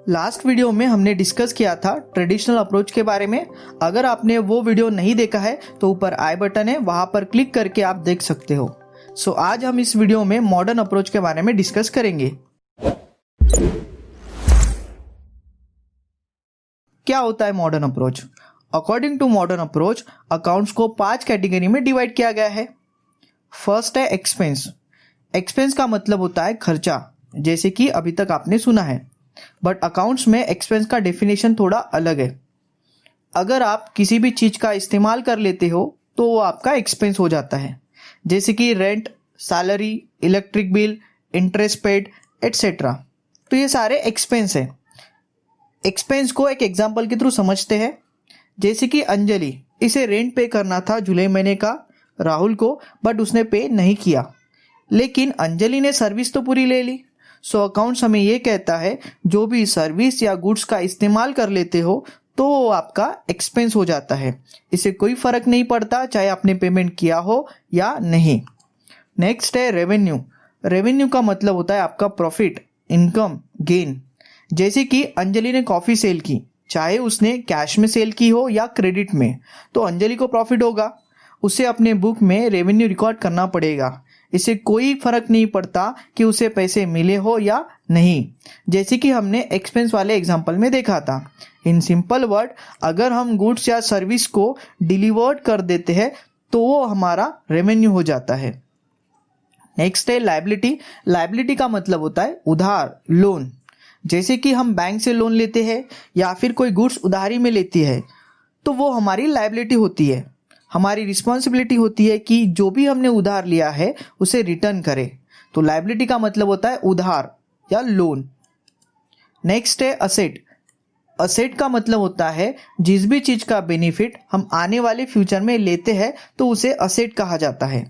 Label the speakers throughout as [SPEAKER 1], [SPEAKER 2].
[SPEAKER 1] Last video में हमने discuss किया था ट्रेडिशनल अप्रोच के बारे में। अगर आपने वो वीडियो नहीं देखा है तो ऊपर आई बटन है, वहां पर क्लिक करके आप देख सकते हो। आज हम इस वीडियो में मॉडर्न अप्रोच के बारे में डिस्कस करेंगे। क्या होता है modern approach? According to modern approach, accounts को 5 कैटेगरी में डिवाइड किया गया है। फर्स्ट है एक्सपेंस। एक्सपेंस का मतलब होता है खर्चा, जैसे कि अभी तक आपने सुना है। बट अकाउंट्स में एक्सपेंस का डेफिनेशन थोड़ा अलग है। अगर आप किसी भी चीज़ का इस्तेमाल कर लेते हो तो वो आपका एक्सपेंस हो जाता है, जैसे कि rent, salary, electric bill, interest paid etcetera. तो ये सारे एक्सपेंस है। एक्सपेंस को एक एग्जांपल के थ्रू समझते हैं। जैसे कि अंजलि, इसे रेंट पे करना था जुलाई महीने का राहुल को, बट उसने पे नहीं किया। लेकिन अंजलि ने सर्विस तो पूरी ले ली। अकाउंट्स हमें ये कहता है जो भी सर्विस या गुड्स का इस्तेमाल कर लेते हो तो वो आपका एक्सपेंस हो जाता है। इससे कोई फर्क नहीं पड़ता चाहे आपने पेमेंट किया हो या नहीं। नेक्स्ट है रेवेन्यू। रेवेन्यू का मतलब होता है आपका प्रॉफिट, इनकम, गेन। जैसे कि अंजलि ने कॉफ़ी सेल की, चाहे उसने कैश में सेल की हो या क्रेडिट में, तो अंजलि को प्रॉफिट होगा। उसे अपने बुक में रेवेन्यू रिकॉर्ड करना पड़ेगा। इससे कोई फर्क नहीं पड़ता कि उसे पैसे मिले हो या नहीं, जैसे कि हमने एक्सपेंस वाले एग्जांपल में देखा था। इन सिंपल वर्ड, अगर हम गुड्स या सर्विस को डिलीवर्ड कर देते हैं तो वो हमारा रेवेन्यू हो जाता है। नेक्स्ट है लायबिलिटी। लायबिलिटी का मतलब होता है उधार, लोन। जैसे कि हम बैंक से लोन लेते हैं या फिर कोई गुड्स उधारी में लेती है तो वो हमारी लायबिलिटी होती है। हमारी रिस्पॉन्सिबिलिटी होती है कि जो भी हमने उधार लिया है उसे रिटर्न करें। तो लायबिलिटी का मतलब होता है उधार या लोन। नेक्स्ट है असेट। असेट का मतलब होता है जिस भी चीज़ का बेनिफिट हम आने वाले फ्यूचर में लेते हैं तो उसे असेट कहा जाता है।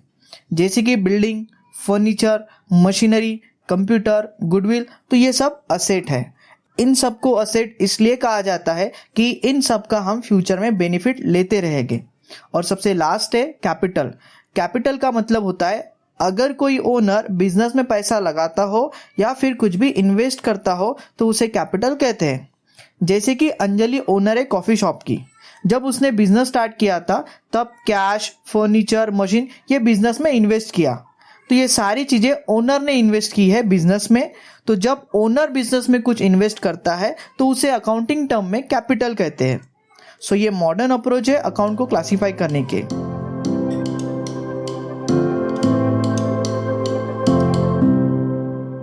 [SPEAKER 1] जैसे कि building, furniture, machinery, computer, goodwill, तो ये सब असेट है। इन सब को असेट इसलिए कहा जाता है कि इन सब का हम फ्यूचर में बेनिफिट लेते रहेंगे। और सबसे लास्ट है कैपिटल। कैपिटल का मतलब होता है अगर कोई ओनर बिजनेस में पैसा लगाता हो या फिर कुछ भी इन्वेस्ट करता हो तो उसे कैपिटल कहते हैं। जैसे कि अंजलि ओनर है कॉफ़ी शॉप की। जब उसने बिजनेस स्टार्ट किया था तब कैश, फर्नीचर, मशीन ये बिजनेस में इन्वेस्ट किया। तो ये सारी चीज़ें ओनर ने इन्वेस्ट की है बिजनेस में। तो जब ओनर बिजनेस में कुछ इन्वेस्ट करता है तो उसे अकाउंटिंग टर्म में कैपिटल कहते हैं। ये मॉडर्न अप्रोच है अकाउंट को क्लासीफाई करने के।